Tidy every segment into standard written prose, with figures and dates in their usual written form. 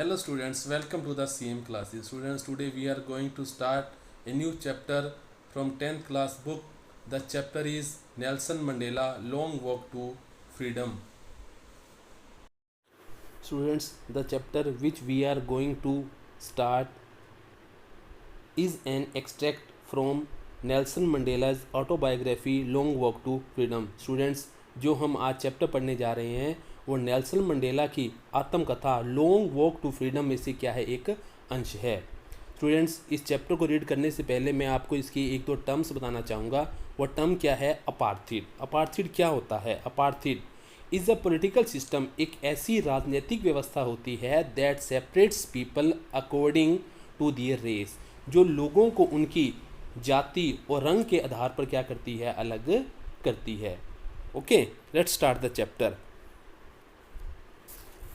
Hello students, welcome to the CM classes. Students, today we are going to start a new chapter from 10th class book. The chapter is Nelson Mandela Long Walk to Freedom. Students, the chapter which we are going to start is an extract from Nelson Mandela's autobiography Long Walk to Freedom. Students, जो हम आज chapter पढ़ने जा रहे हैं वो Nelson Mandela की आत्मकथा लॉन्ग वॉक टू फ्रीडम में से क्या है एक अंश है. स्टूडेंट्स, इस चैप्टर को रीड करने से पहले मैं आपको इसकी एक दो टर्म्स बताना चाहूँगा. वो टर्म क्या है? अपार्थीड. अपार्थीड क्या होता है? Apartheid is a political system, एक ऐसी राजनीतिक व्यवस्था होती है that separates people according to their race, जो लोगों को उनकी जाति और रंग के आधार पर क्या करती है? अलग करती है. Okay, let's start the chapter.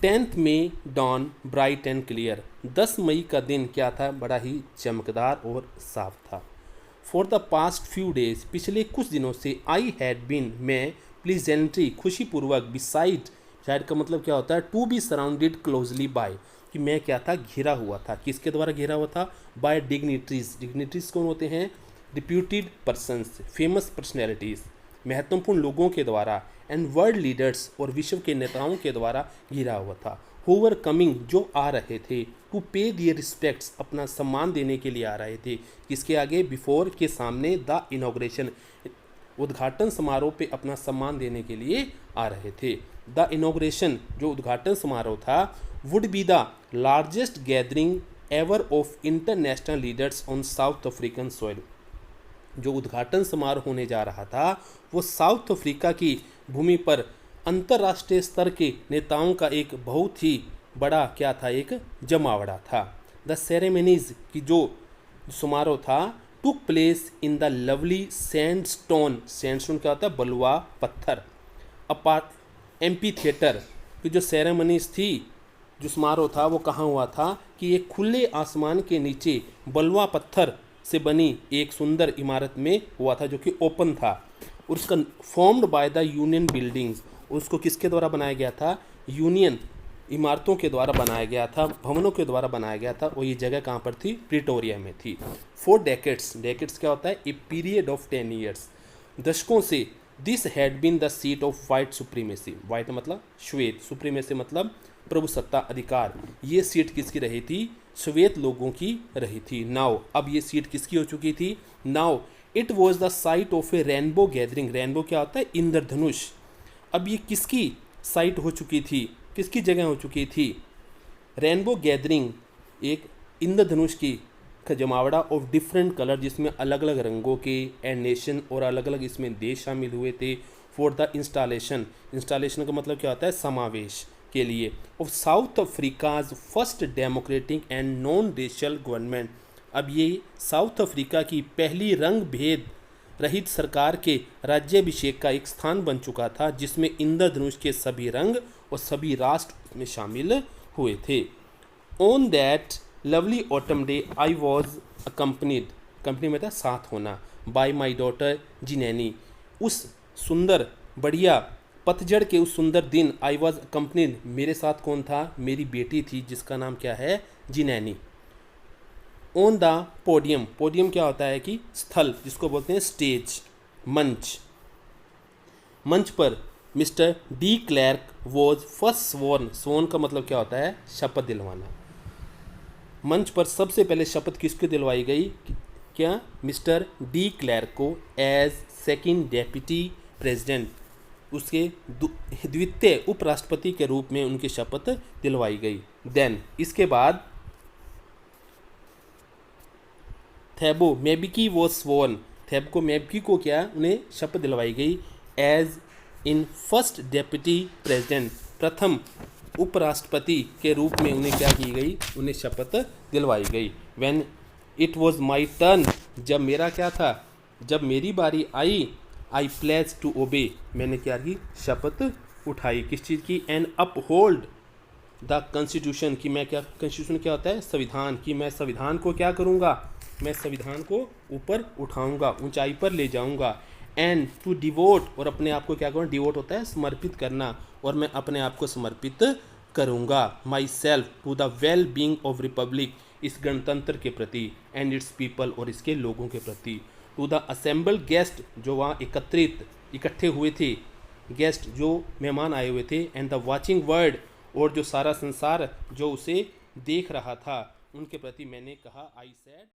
10th May dawn bright and clear. 10 मई का दिन क्या था? बड़ा ही चमकदार और साफ था. For the past few days, पिछले कुछ दिनों से, आई हैड बीन, मैं, प्लीजेंट्री, खुशीपूर्वक, बिसाइड, शायद का मतलब क्या होता है? To be surrounded closely by, कि मैं क्या था? घिरा हुआ था. किसके द्वारा घिरा हुआ था? Bye dignitaries. डिग्निटरीज कौन होते हैं? रिप्यूटेड पर्सन्स, फेमस पर्सनैलिटीज़, महत्वपूर्ण लोगों के द्वारा, एंड वर्ल्ड लीडर्स, और विश्व के नेताओं के द्वारा घिरा हुआ था. हु वर कमिंग, जो आ रहे थे, टू पे दियर रिस्पेक्ट्स, अपना सम्मान देने के लिए आ रहे थे. किसके आगे? बिफोर, के सामने, द इनॉग्रेशन, उद्घाटन समारोह पे अपना सम्मान देने के लिए आ रहे थे. द इनॉग्रेशन, जो उद्घाटन समारोह था, would be the largest gathering ever of international leaders on south African soil. जो उद्घाटन समारोह होने जा रहा था वो साउथ अफ्रीका की भूमि पर अंतर्राष्ट्रीय स्तर के नेताओं का एक बहुत ही बड़ा क्या था? एक जमावड़ा था. द सेरेमनीज, की जो समारोह था, took place in the lovely sandstone. Sandstone क्या होता है? बलुआ पत्थर. अपार्ट एम्पी थिएटर की जो सेरेमनीज थी, जो समारोह था वो कहाँ हुआ था? कि एक खुले आसमान के नीचे बलुआ पत्थर से बनी एक सुंदर इमारत में हुआ था, जो कि ओपन था. उसका formed by the union buildings, उसको किसके द्वारा बनाया गया था? यूनियन इमारतों के द्वारा बनाया गया था, भवनों के द्वारा बनाया गया था. और ये जगह कहाँ पर थी? प्रिटोरिया में थी. 4 डेकेड्स. डेकेड्स क्या होता है? ए पीरियड ऑफ 10 ईयर्स, दशकों से. This had been the seat of white supremacy. White मतलब श्वेत, सुप्रीमेसी मतलब प्रभुसत्ता, अधिकार. ये सीट किसकी रही थी? श्वेत लोगों की रही थी. नाउ, अब ये सीट किसकी हो चुकी थी? Now it was the site of A rainbow gathering. Rainbow क्या होता है? इंद्रधनुष. अब ये किसकी साइट हो चुकी थी? किसकी जगह हो चुकी थी? रेनबो गैदरिंग, एक इंद्रधनुष की जमावड़ा ऑफ डिफरेंट कलर, जिसमें अलग अलग रंगों के, एंड नेशन, और अलग अलग इसमें देश शामिल हुए थे. For the installation. इंस्टॉलेशन का मतलब क्या होता है? समावेश के लिए. Of south Africa's first democratic and non racial government. अब ये साउथ अफ्रीका की पहली रंग भेद रहित सरकार के राज्याभिषेक का एक स्थान बन चुका था, जिसमें इंद्रधनुष के सभी रंग और सभी राष्ट्र में शामिल हुए थे. On that lovely autumn day I was accompanied, company में था साथ होना, बाय माई डॉटर जिनैनी. उस सुंदर बढ़िया पतझड़ के उस सुंदर दिन, आई वॉज अकम्पनीड, मेरे साथ कौन था? मेरी बेटी थी, जिसका नाम क्या है? जिनैनी. On the podium. पोडियम क्या होता है? कि स्थल, जिसको बोलते हैं स्टेज, मंच. मंच पर mister de Klerk was first sworn. Sworn का मतलब क्या होता है? शपथ दिलवाना. मंच पर सबसे पहले शपथ किसको दिलवाई गई? क्या? मिस्टर डी क्लर्क को, एज सेकंड डेप्यूटी प्रेसिडेंट, उसके द्वितीय उपराष्ट्रपति के रूप में उनकी शपथ दिलवाई गई. देन इसके बाद थैबो मेबिकी वो स्वॉर्न. थैबको मेबिकी को क्या? उन्हें शपथ दिलवाई गई as in first deputy president, प्रथम उपराष्ट्रपति के रूप में उन्हें क्या की गई? उन्हें शपथ दिलवाई गई. When it was my turn, जब मेरा क्या था? जब मेरी बारी आई, आई प्लेज टू ओबे, मैंने क्या की? शपथ उठाई. किस चीज़ की? एंड अपहोल्ड द कॉन्स्टिट्यूशन, की मैं क्या? कॉन्स्टिट्यूशन क्या होता है? संविधान. की मैं संविधान को क्या करूँगा? मैं संविधान को ऊपर उठाऊँगा, ऊंचाई पर ले जाऊँगा. एंड टू डिवोट, और अपने आप को क्या करूँ? डिवोट होता है समर्पित करना, और मैं अपने आप को समर्पित करूँगा myself to the well being of republic, इस गणतंत्र के प्रति, एंड इट्स पीपल, और इसके लोगों के प्रति, टू द असेंबल्ड गेस्ट, जो वहाँ इकट्ठे हुए थे, गेस्ट जो मेहमान आए हुए थे, एंड द वाचिंग वर्ल्ड, और जो सारा संसार जो उसे देख रहा था, उनके प्रति मैंने कहा, I said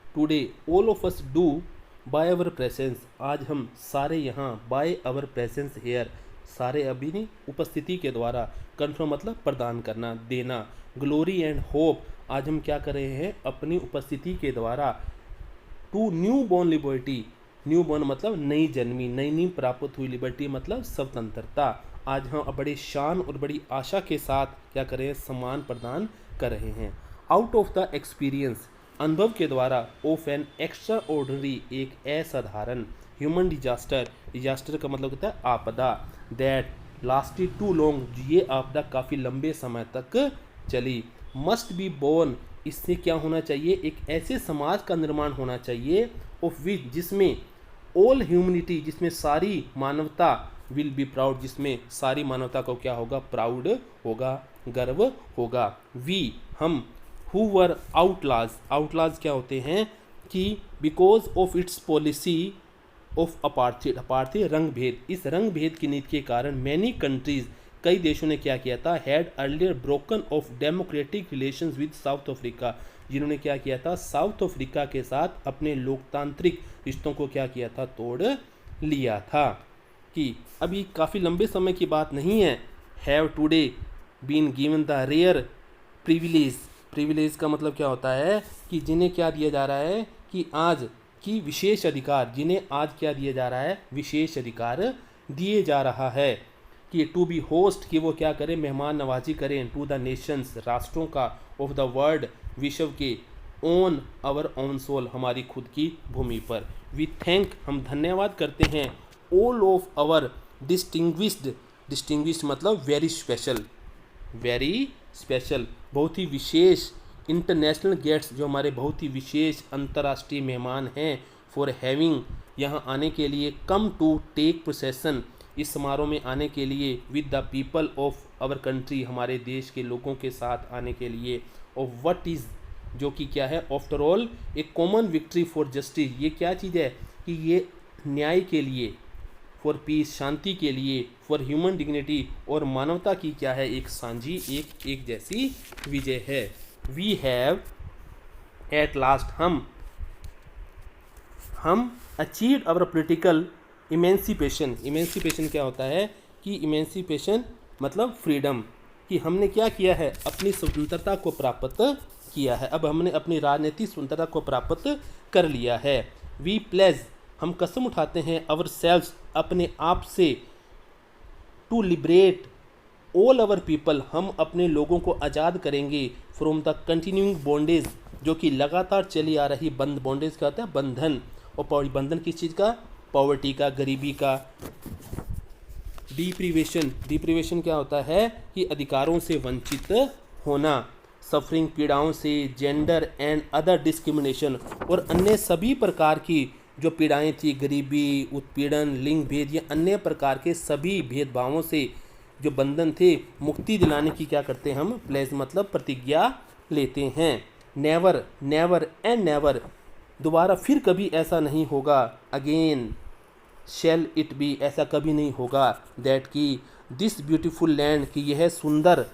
today all of us do by our presence, आज हम सारे यहाँ, बाय अवर प्रेजेंस हेयर, सारे अभी नहीं, उपस्थिति के द्वारा, कन्फर्म मतलब प्रदान करना, देना, ग्लोरी एंड होप, आज हम क्या कर रहे हैं, अपनी उपस्थिति के द्वारा, to newborn liberty, newborn मतलब नई जन्मी, नई प्राप्त हुई, लिबर्टी मतलब स्वतंत्रता, आज हम बड़ी शान और बड़ी आशा के साथ क्या कर रहे हैं, सम्मान प्रदान कर रहे हैं। आउट ऑफ द एक्सपीरियंस, अनुभव के द्वारा, ऑफ एन एक्स्ट्रा ऑर्डनरी, एक असाधारण, ह्यूमन डिजास्टर का मतलब होता है आपदा, दैट लास्टेड टू लॉन्ग, ये आपदा काफ़ी लंबे समय तक चली, मस्ट बी बोर्न, इससे क्या होना चाहिए, एक ऐसे समाज का निर्माण होना चाहिए, ऑफ विच, जिसमें ऑल ह्यूमनिटी, जिसमें सारी मानवता, विल बी प्राउड, जिसमें सारी मानवता को क्या होगा, प्राउड होगा, गर्व होगा। वी, हम, हु वर आउटलाज क्या होते हैं कि because of its policy of अपार्थी रंग भेद, इस रंग भेद की नीति के कारण मैनी कंट्रीज, कई देशों ने क्या किया था, had earlier broken of democratic relations with south Africa, जिन्होंने क्या किया था, साउथ अफ्रीका के साथ अपने लोकतांत्रिक रिश्तों को क्या किया था, तोड़ लिया था। कि अभी काफ़ी लंबे समय की बात नहीं है, have today been given the rare privilege का मतलब क्या होता है कि जिन्हें क्या दिया जा रहा है, कि आज की विशेष अधिकार, जिन्हें आज क्या दिया जा रहा है, विशेष अधिकार दिए जा रहा है, कि टू बी होस्ट, कि वो क्या करें, मेहमान नवाजी करें, टू द नेशंस, राष्ट्रों का, ऑफ द वर्ल्ड, विश्व के, ऑन आवर ओन सोल, हमारी खुद की भूमि पर। वी थैंक, हम धन्यवाद करते हैं, ऑल ऑफ आवर डिस्टिंग्विश्ड मतलब वेरी स्पेशल, बहुत ही विशेष, इंटरनेशनल गेस्ट्स, जो हमारे बहुत ही विशेष अंतर्राष्ट्रीय मेहमान हैं, फॉर हैविंग, यहाँ आने के लिए, कम टू टेक प्रोसेसन, इस समारोह में आने के लिए, with the people of our country, हमारे देश के लोगों के साथ आने के लिए, ऑफ व्हाट इज़, जो कि क्या है, after all A common victory for justice, ये क्या चीज़ है कि ये न्याय के लिए, फॉर पीस, शांति के लिए, फॉर ह्यूमन डिग्निटी, और मानवता की क्या है, एक सांझी, एक जैसी विजय है। वी हैव एट लास्ट, हम अचीव्ड आवर पोलिटिकल इमेंसिपेशन क्या होता है, कि इमेंसिपेशन मतलब फ्रीडम, कि हमने क्या किया है, अपनी स्वतंत्रता को प्राप्त किया है, अब हमने अपनी राजनीतिक स्वतंत्रता को प्राप्त कर लिया है। वी प्लेज, हम कसम उठाते हैं, अवर सेल्व्स, अपने आप से, to liberate all our people, हम अपने लोगों को आज़ाद करेंगे, फ्रॉम द कंटिन्यूइंग बॉन्डेज, जो कि लगातार चली आ रही बॉन्डेज का होता है बंधन, और बंधन किस चीज़ का, पॉवर्टी का, गरीबी का। डिप्रीवेशन क्या होता है, कि अधिकारों से वंचित होना, सफरिंग, पीड़ाओं से, जेंडर एंड अदर डिस्क्रिमिनेशन, और अन्य सभी प्रकार की जो पीड़ाएं थी, गरीबी, उत्पीड़न, लिंग भेद, या अन्य प्रकार के सभी भेदभावों से जो बंधन थे, मुक्ति दिलाने की क्या करते हैं हम, प्लेज मतलब प्रतिज्ञा लेते हैं। नेवर एंड नेवर, दोबारा फिर कभी ऐसा नहीं होगा, अगेन शैल इट बी, ऐसा कभी नहीं होगा, दैट की दिस ब्यूटीफुल लैंड, कि यह सुंदर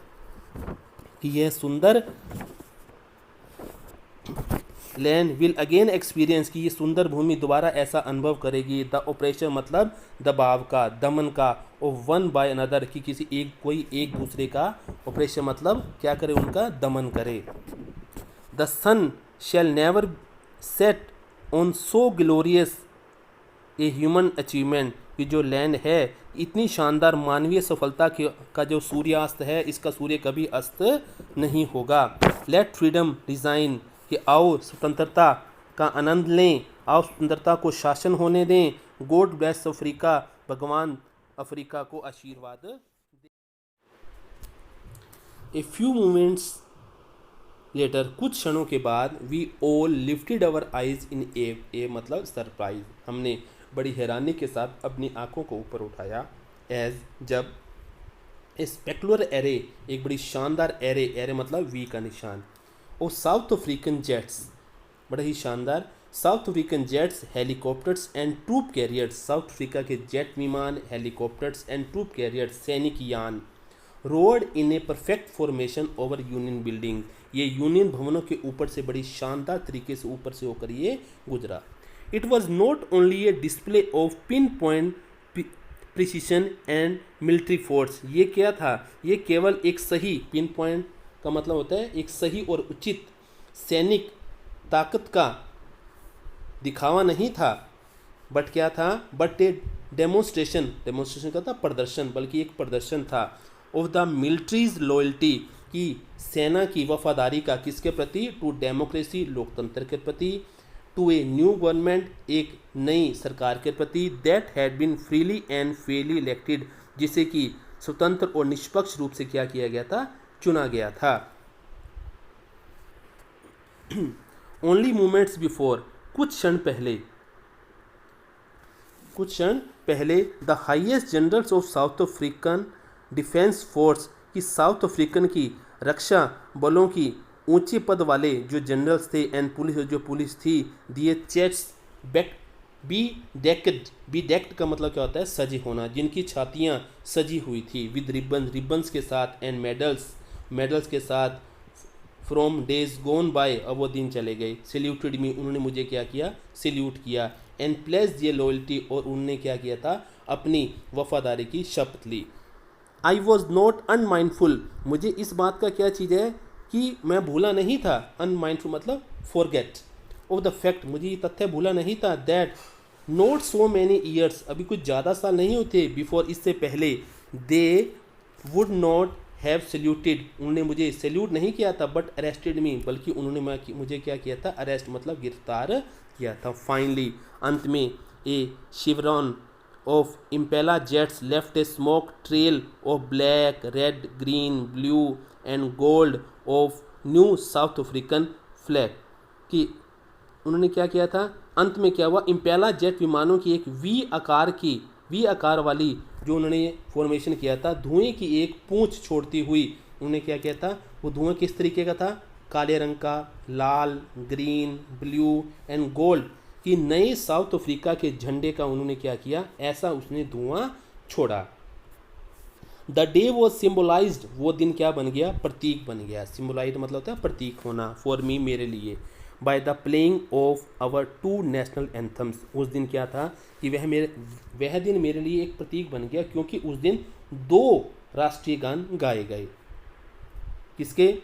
लैंड, विल अगेन एक्सपीरियंस, कि ये सुंदर भूमि दोबारा ऐसा अनुभव करेगी, द ऑपरेशन मतलब दबाव का, दमन का, ऑफ वन बाय अनदर, कि कोई एक दूसरे का, ऑपरेशन मतलब क्या करे, उनका दमन करे। The sun shall never set on so glorious a human achievement, कि जो लैंड है, इतनी शानदार मानवीय सफलता का जो सूर्यास्त है, इसका सूर्य कभी अस्त नहीं होगा। लेट फ्रीडम डिज़ाइन, कि आओ स्वतंत्रता का आनंद लें, आओ स्वतंत्रता को शासन होने दें। गॉड ब्लेस अफ्रीका, भगवान अफ्रीका को आशीर्वाद दे। ए फ्यू मोमेंट्स लेटर, कुछ क्षणों के बाद, we all lifted our eyes in a मतलब सरप्राइज, हमने बड़ी हैरानी के साथ अपनी आंखों को ऊपर उठाया, एज जब, ए स्पेकुलर एरे, एक बड़ी शानदार एरे, एरे मतलब वी का निशान, और साउथ अफ्रीकन जेट्स, बड़ा ही शानदार South African jets, helicopters and troop carriers, South Africa के जेट विमान, हेलीकॉप्टर्स एंड ट्रूप कैरियर्स, सैनिक यान, roared in a perfect formation over Union building, ये यूनियन भवनों के ऊपर से बड़ी शानदार तरीके से ऊपर से होकर ये गुजरा। It was not only A display of pin point precision and military force, ये क्या था, ये केवल एक सही, पिन पॉइंट का मतलब होता है एक सही और उचित सैनिक ताकत का दिखावा नहीं था, बट क्या था, बट ए डेमोन्स्ट्रेशन, डेमोन्स्ट्रेशन का था प्रदर्शन, बल्कि एक प्रदर्शन था ऑफ द मिलिट्रीज लॉयल्टी, की सेना की वफादारी का, किसके प्रति, टू डेमोक्रेसी, लोकतंत्र के प्रति, टू ए न्यू गवर्नमेंट, एक नई सरकार के प्रति, that had been freely and fairly elected, जिसे कि स्वतंत्र और निष्पक्ष रूप से क्या किया गया था, चुना गया था। ओनली मोमेंट्स बिफोर, कुछ क्षण पहले the highest generals of south African defence force, की साउथ अफ्रीकन की रक्षा बलों की ऊंचे पद वाले जो जनरल्स थे एंड पुलिस, जो पुलिस थी, दिए चेस्ट बैक बी डेक्ड का मतलब क्या होता है, सजे होना, जिनकी छातियां सजी हुई थी, विद रिबन्स के साथ, एंड मेडल्स के साथ, फ्रॉम डेज गोन बाय, अब वो दिन चले गए, सैल्यूटेड मी, उन्होंने मुझे क्या किया, सैल्यूट किया, एंड प्लेस दिए लॉयल्टी, और उन्होंने क्या किया था, अपनी वफादारी की शपथ ली। आई वॉज नॉट अनमाइंडफुल, मुझे इस बात का क्या चीज़ है कि मैं भूला नहीं था, अनमाइंडफुल मतलब फॉरगेट ऑफ द फैक्ट, मुझे ये तथ्य भूला नहीं था, that not so many years, अभी कुछ ज़्यादा साल नहीं होते, बिफोर, इससे पहले, they would not have saluted, उन्होंने मुझे सैल्यूट नहीं किया था, बट अरेस्टेड मी, बल्कि उन्होंने मुझे क्या किया था, अरेस्ट मतलब गिरफ्तार किया था। फाइनली, अंत में, a chevron of Impala jets left a smoke trail of black, red, green, blue and gold of new South African flag, कि उन्होंने क्या किया था, अंत में क्या हुआ, इम्पेला जेट विमानों की एक वी आकार वाली जो उन्होंने फॉर्मेशन किया था, धुएं की एक पूंछ छोड़ती हुई, उन्होंने क्या किया था, वो धुआं किस तरीके का था, काले रंग का, लाल, ग्रीन, ब्लू एंड गोल्ड की नए साउथ अफ्रीका के झंडे का उन्होंने क्या किया, ऐसा उसने धुआं छोड़ा। द डे वॉज सिम्बोलाइज्ड, वो दिन क्या बन गया, प्रतीक बन गया, सिम्बोलाइज मतलब होता है प्रतीक होना, फॉर मी, मेरे लिए, by the playing of our two national anthems, उस दिन क्या था कि वह दिन मेरे लिए एक प्रतीक बन गया, क्योंकि उस दिन 2 राष्ट्रीय गान गाए गए, किसके,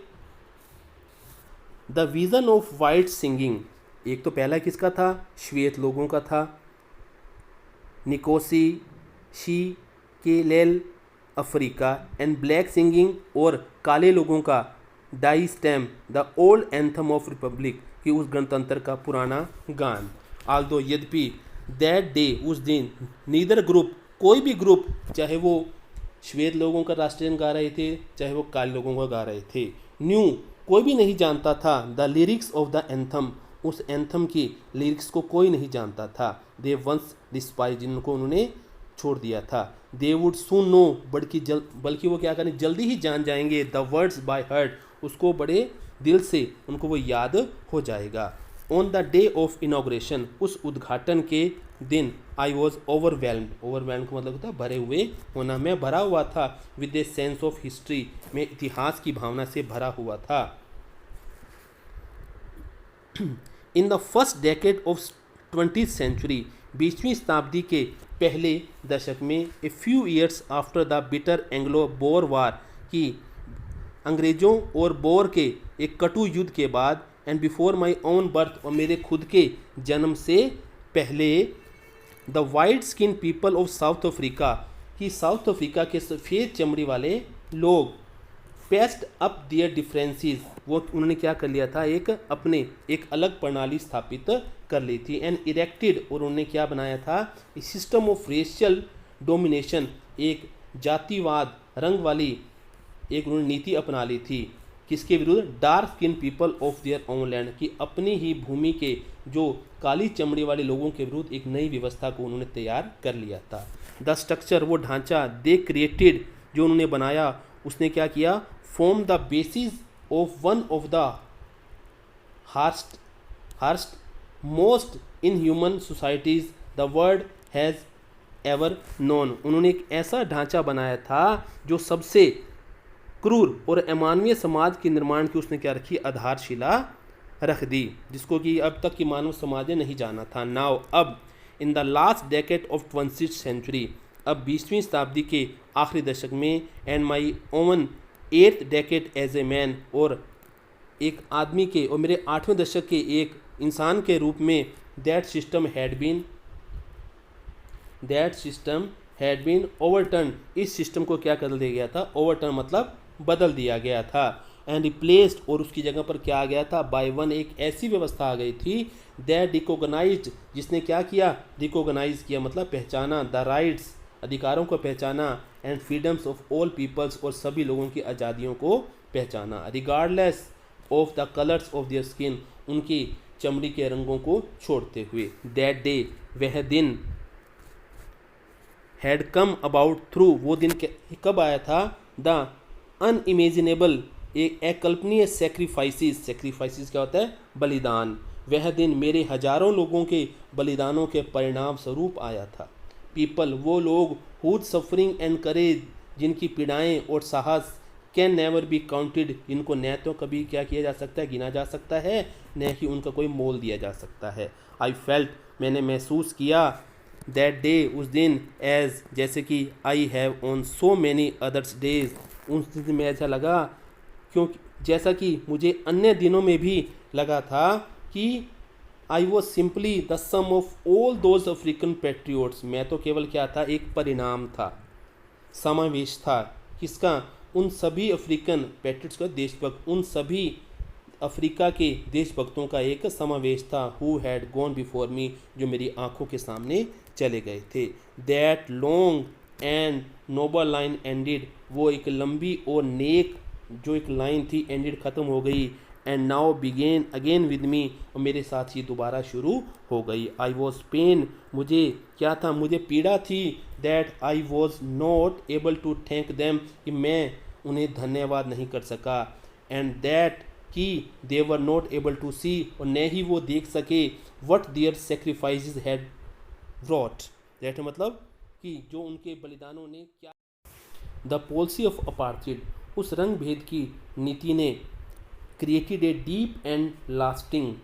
the vision of white singing, एक तो पहला किसका था, श्वेत लोगों का था, निकोसी शी के लेल अफ्रीका, एंड ब्लैक सिंगिंग, और काले लोगों का Die Stem, the old anthem of republic, कि उस गणतंत्र का पुराना गान। आल्दो, यद्यपि, दैट डे, उस दिन, नीदर ग्रुप, कोई भी ग्रुप, चाहे वो श्वेत लोगों का राष्ट्रीय गान गा रहे थे, चाहे वो काले लोगों का गा रहे थे, न्यू, कोई भी नहीं जानता था, the lyrics of the anthem, उस एंथम की लिरिक्स को कोई नहीं जानता था, दे वंस डिस्पाइज, जिनको उन्होंने छोड़ दिया था, दे वुड सून नो, बल्कि वो क्या करें, जल्दी ही जान जाएंगे, द वर्ड्स बाय हार्ट, उसको बड़े दिल से उनको वो याद हो जाएगा। On the day of inauguration, उस उद्घाटन के दिन, आई वॉज ओवरवेल्म्ड, ओवरवेल्म का मतलब होता है भरे हुए होना, मैं भरा हुआ था, with a sense of history, मैं इतिहास की भावना से भरा हुआ था। In the first decade of 20th century, 20वीं शताब्दी के पहले दशक में, a few years after the bitter Anglo Boer war, की अंग्रेज़ों और बोर के एक कटु युद्ध के बाद, and before my own birth, और मेरे खुद के जन्म से पहले, the white skin people of south Africa, कि साउथ अफ्रीका के सफ़ेद चमड़ी वाले लोग, पेस्ट अप दियर डिफरेंसेस, वो उन्होंने क्या कर लिया था, एक अलग प्रणाली स्थापित कर ली थी, एंड इरेक्टेड, और उन्होंने क्या बनाया था, सिस्टम ऑफ रेशियल डोमिनेशन, एक जातिवाद, रंग वाली एक उन्होंने नीति अपना ली थी, किसके विरुद्ध, dark skin people of their own land, की अपनी ही भूमि के जो काली चमड़ी वाले लोगों के विरुद्ध एक नई व्यवस्था को उन्होंने तैयार कर लिया था। द स्ट्रक्चर, वो ढांचा, दे क्रिएटेड, जो उन्होंने बनाया उसने क्या किया, form the basis of one of the harshest most in human societies the world has ever known. उन्होंने एक ऐसा ढांचा बनाया था जो सबसे क्रूर और अमानवीय समाज के निर्माण की उसने क्या रखी, आधारशिला रख दी, जिसको कि अब तक की मानव समाज ने नहीं जाना था। नाउ अब in the last decade of 20th century, अब 20वीं शताब्दी के आखिरी दशक में, and my own 8th decade as a man, और एक आदमी के और मेरे 8वें दशक के एक इंसान के रूप में, that system had been overturn, इस सिस्टम को क्या कर दिया गया था, ओवरटर्न मतलब बदल दिया गया था, एंड रिप्लेस्ड, और उसकी जगह पर क्या आ गया था, बाय वन, एक ऐसी व्यवस्था आ गई थी, दैट रिकॉग्नाइज्ड, जिसने क्या किया, रिकॉग्नाइज किया मतलब पहचाना, द राइट्स, अधिकारों को पहचाना, and freedoms of all peoples, और सभी लोगों की आज़ादियों को पहचाना, regardless of the colours of their skin, उनकी चमड़ी के रंगों को छोड़ते हुए। दैट डे, वह दिन, हैड कम अबाउट थ्रू, वो दिन कब आया था, द अनइमेजिनेबल, एक अकल्पनीय सेक्रीफाइसिस क्या होता है, बलिदान, वह दिन मेरे हजारों लोगों के बलिदानों के परिणाम स्वरूप आया था। पीपल, वो लोग, हुज सफरिंग एंड करेज, जिनकी पीड़ाएं और साहस, कैन नेवर बी काउंटेड, जिनको न तो कभी क्या किया जा सकता है, गिना जा सकता है, न ही उनका कोई मोल दिया जा सकता है। आई फेल्ट, मैंने महसूस किया, दैट डे, उस दिन, एज, जैसे कि I have on so many others days, उस दिन में ऐसा लगा क्योंकि जैसा कि मुझे अन्य दिनों में भी लगा था कि I was simply the sum of all those African patriots, मैं तो केवल क्या था, एक परिणाम था, समावेश था, किसका, उन सभी अफ्रीकन पैट्रियोट्स का, देशभक्त, उन सभी अफ्रीका के देशभक्तों का एक समावेश था, who had gone before me, जो मेरी आंखों के सामने चले गए थे। That long and noble line ended, वो एक लंबी और नेक जो एक लाइन थी, एंडेड खत्म हो गई, and now began again with me, और मेरे साथ ही दोबारा शुरू हो गई। आई वॉज पेन, मुझे क्या था, मुझे पीड़ा थी, that I was not able to thank them, कि मैं उन्हें धन्यवाद नहीं कर सका, एंड दैट कि they were not able to see, और न ही वो देख सके, what their sacrifices had brought, that मतलब कि जो उनके बलिदानों ने क्या। द पॉलिसी ऑफ अपार्थाइड, उस रंग भेद की नीति ने, created a deep and lasting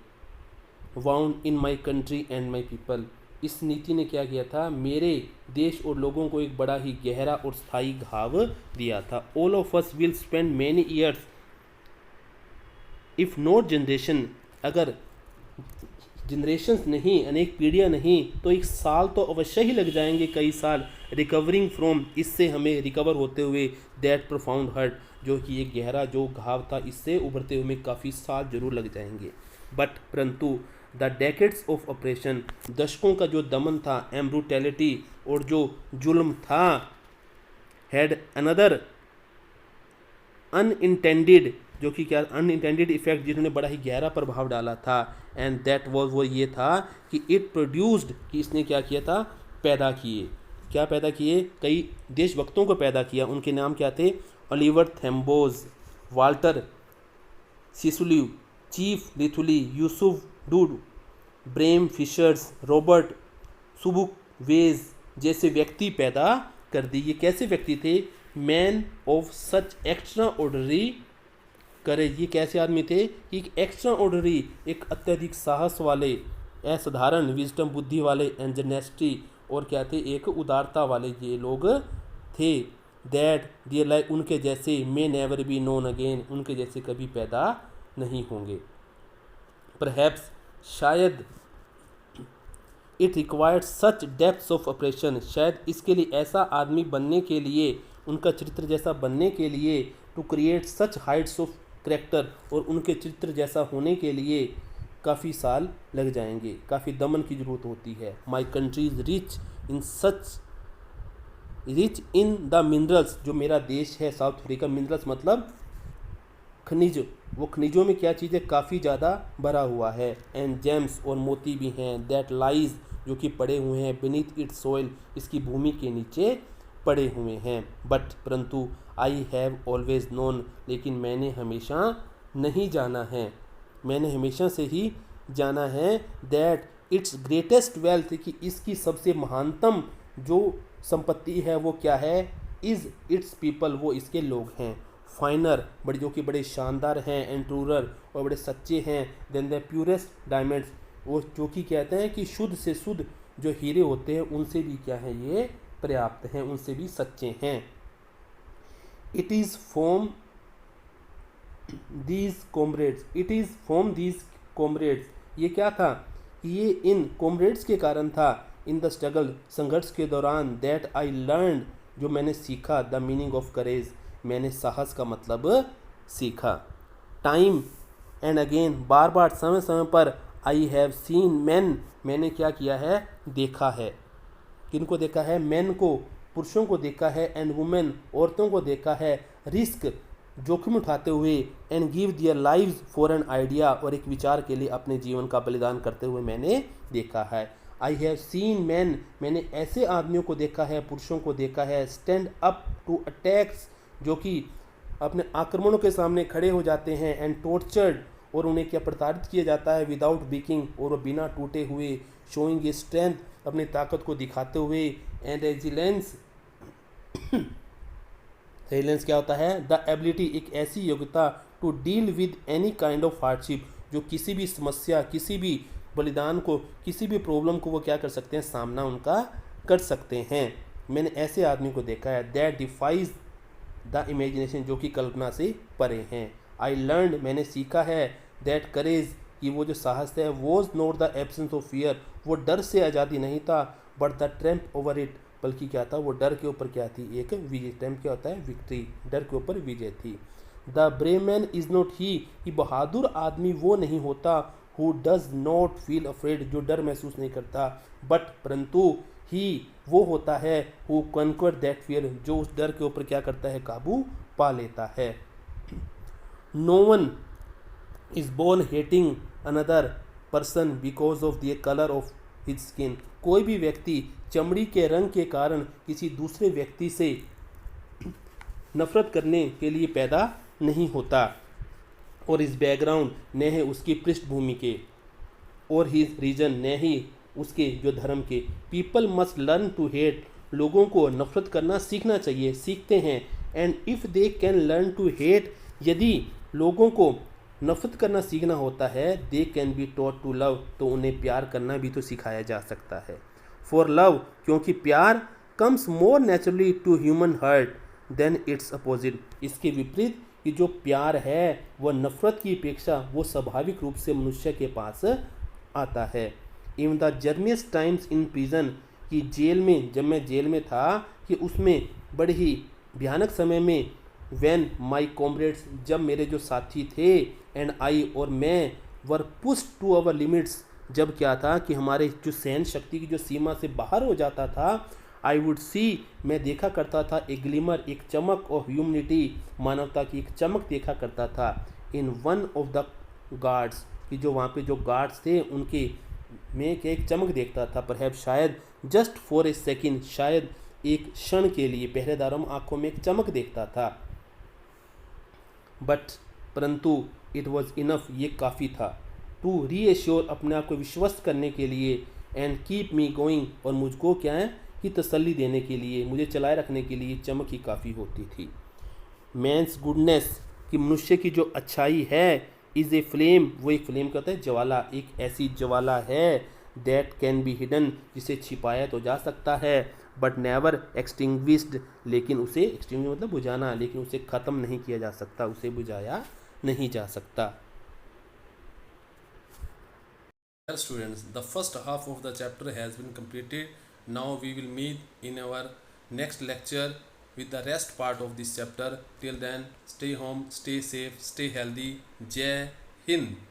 wound in my country and my people, इस नीति ने क्या किया था, मेरे देश और लोगों को एक बड़ा ही गहरा और स्थायी घाव दिया था। All of us will spend many years if not generation, अगर जनरेशन्स नहीं, अनेक पीढ़ियाँ नहीं, तो एक साल तो अवश्य ही लग जाएंगे, कई साल, रिकवरिंग फ्रॉम, इससे हमें रिकवर होते हुए, दैट प्रोफाउंड हर्ट, जो कि एक गहरा जो घाव था, इससे उभरते हुए हमें काफ़ी साल जरूर लग जाएंगे। बट परंतु द डेकेड्स ऑफ ऑपरेशन, दशकों का जो दमन था, एम्ब्रूटैलिटी, और जो जुल्म था, हैड अनदर अनइंटेंडेड, जो कि क्या, अनइंटेंडेड इफेक्ट, जिन्होंने बड़ा ही गहरा प्रभाव डाला था, एंड दैट वॉज, वो ये था कि इट प्रोड्यूस्ड, कि इसने क्या किया था, पैदा किए, क्या पैदा किए, कई देशभक्तों को पैदा किया। उनके नाम क्या थे, Oliver Tambos, Walter Sisulu, chief Luthuli, Yusuf Dadoo, Bram Fischers, Robert Sobukwes जैसे व्यक्ति पैदा कर दी। ये कैसे व्यक्ति थे, man of such extraordinary courage, ये कैसे आदमी थे कि एक एक्स्ट्रा ऑर्डनरी, एक अत्यधिक साहस वाले, असाधारण विजडम, बुद्धि वाले, एंजनेस्टी, और क्या थे, एक उदारता वाले ये लोग थे। दैट दियर लाइक, उनके जैसे, may never be known again, उनके जैसे कभी पैदा नहीं होंगे। परहैप्स, शायद, it required such depths of operation, शायद इसके लिए ऐसा आदमी बनने के लिए, उनका चरित्र जैसा बनने के लिए, to create such heights of character, और उनके चरित्र जैसा होने के लिए काफ़ी साल लग जाएंगे, काफ़ी दमन की ज़रूरत होती है। My country is rich in the minerals, जो मेरा देश है साउथ अफ्रीका, मिनरल्स मतलब खनिज, वो खनिजों में क्या चीज़ है, काफ़ी ज़्यादा भरा हुआ है, एंड जेम्स, और मोती भी हैं, दैट लाइज, जो कि पड़े हुए हैं, बीनीथ इट्स सोइल, इसकी भूमि के नीचे पड़े हुए हैं। बट परंतु आई हैव ऑलवेज नोन, लेकिन मैंने हमेशा नहीं जाना है, मैंने हमेशा से ही जाना है, दैट इट्स ग्रेटेस्ट वेल्थ, कि इसकी सबसे महानतम जो संपत्ति है वो क्या है, इज़ इट्स पीपल, वो इसके लोग हैं। फाइनर, बड़े जो कि बड़े शानदार हैं, एंड ट्रूरर, और बड़े सच्चे हैं, देन द प्योरेस्ट डायमंड्स, वो जो कि कहते हैं कि शुद्ध से शुद्ध जो हीरे होते हैं उनसे भी क्या है, ये पर्याप्त हैं, उनसे भी सच्चे हैं। It is from these comrades, it is from these comrades, ये क्या था, ये इन कॉमरेड्स के कारण था, इन द स्ट्रगल, संघर्ष के दौरान, दैट आई लर्न, जो मैंने सीखा, द मीनिंग ऑफ करेज, मैंने साहस का मतलब सीखा। टाइम एंड अगेन, बार बार समय समय पर, आई हैव सीन मैन, मैंने क्या किया है, देखा है, किनको देखा है, मैन को, पुरुषों को देखा है, एंड वुमेन, औरतों को देखा है, रिस्क, जोखिम उठाते हुए, and give their lives for an idea, और एक विचार के लिए अपने जीवन का बलिदान करते हुए मैंने देखा है। आई हैव सीन मैन, मैंने ऐसे आदमियों को देखा है, पुरुषों को देखा है, स्टैंड अप टू अटैक्स, जो कि अपने आक्रमणों के सामने खड़े हो जाते हैं, एंड टॉर्चर्ड, और उन्हें क्या प्रताड़ित किया जाता है, विदाउट वीकिंग, और वो बिना टूटे हुए, शोइंग ए स्ट्रेंथ, अपनी ताकत को दिखाते हुए, एंड रेजिलेंस, रेजिलेंस क्या होता है, द एबिलिटी, एक ऐसी योग्यता, to deal with any kind of hardship, जो किसी भी समस्या, किसी भी बलिदान को, किसी भी प्रॉब्लम को वो क्या कर सकते हैं, सामना उनका कर सकते हैं। मैंने ऐसे आदमी को देखा है, दैट डिफाइज द इमेजिनेशन, जो कि कल्पना से परे हैं। आई लर्न, मैंने सीखा है, दैट करेज, कि वो जो साहस है, was not the absence of fear, वो डर से आज़ादी नहीं था, but the Trump over it, बल्कि क्या था, वो डर के ऊपर क्या थी, एक विजय। ट्रम्प क्या होता है, विक्ट्री, डर के ऊपर विजय थी। The brave man is not ही, कि बहादुर आदमी वो नहीं होता, who does not feel afraid, जो डर महसूस नहीं करता, बट परंतु ही वो होता है, हु कॉन्क्वर दैट फियर, जो उस डर के ऊपर क्या करता है, काबू पा लेता है। No one is born hating another person because of the colour of his skin, कोई भी व्यक्ति चमड़ी के रंग के कारण किसी दूसरे व्यक्ति से नफरत करने के लिए पैदा नहीं होता, और इस बैकग्राउंड न है उसकी पृष्ठभूमि के, और हिज रीजन न ही उसके जो धर्म के। People must learn to hate, लोगों को नफरत करना सीखना चाहिए, सीखते हैं। And if they can learn to hate, यदि लोगों को नफरत करना सीखना होता है, they can be taught to love, तो उन्हें प्यार करना भी तो सिखाया जा सकता है। फॉर लव, क्योंकि प्यार comes more naturally to human heart than its opposite, इसके विपरीत कि जो प्यार है वह नफरत की अपेक्षा वो स्वाभाविक रूप से मनुष्य के पास आता है। In the darkest times in prison, कि जेल में, जब मैं जेल में था, कि उसमें बड़े ही भयानक समय में, व्हेन माय कॉमरेड्स, जब मेरे जो साथी थे, एंड आई, और मैं, वर पुश टू अवर लिमिट्स, जब क्या था कि हमारे जो सहन शक्ति की जो सीमा से बाहर हो जाता था, आई वुड सी, मैं देखा करता था, एक ग्लिमर, एक चमक, और ह्यूमनिटी, मानवता की एक चमक देखा करता था, in one of the guards, कि जो वहाँ पे जो गार्ड्स थे उनके में एक चमक देखता था, पर शायद जस्ट फॉर ए सेकेंड, शायद एक क्षण के लिए पहरेदारों आंखों में एक चमक देखता था, बट परंतु इट वॉज इनफ, ये काफ़ी था, टू रीएश्योर, अपने आप को विश्वस्त करने के लिए, एंड कीप मी गोइंग, और मुझको क्या है कि तसल्ली देने के लिए, मुझे चलाए रखने के लिए चमक ही काफ़ी होती थी। मैंस गुडनेस, कि मनुष्य की जो अच्छाई है, इज़ ए फ्लेम, वो एक फ्लेम कहता है, ज्वाला, एक ऐसी ज्वाला है, दैट कैन बी हिडन, जिसे छिपाया तो जा सकता है, बट नेवर एक्सटिंग्विश्ड, लेकिन उसे, एक्सटिंग्विश मतलब बुझाना, लेकिन उसे ख़त्म नहीं किया जा सकता, उसे बुझाया नहीं जा सकता। Dear students, the first half of the chapter has been completed. Now we will meet in our next lecture with the rest part of this chapter. Till then, stay home, stay safe, stay healthy. Jai Hind.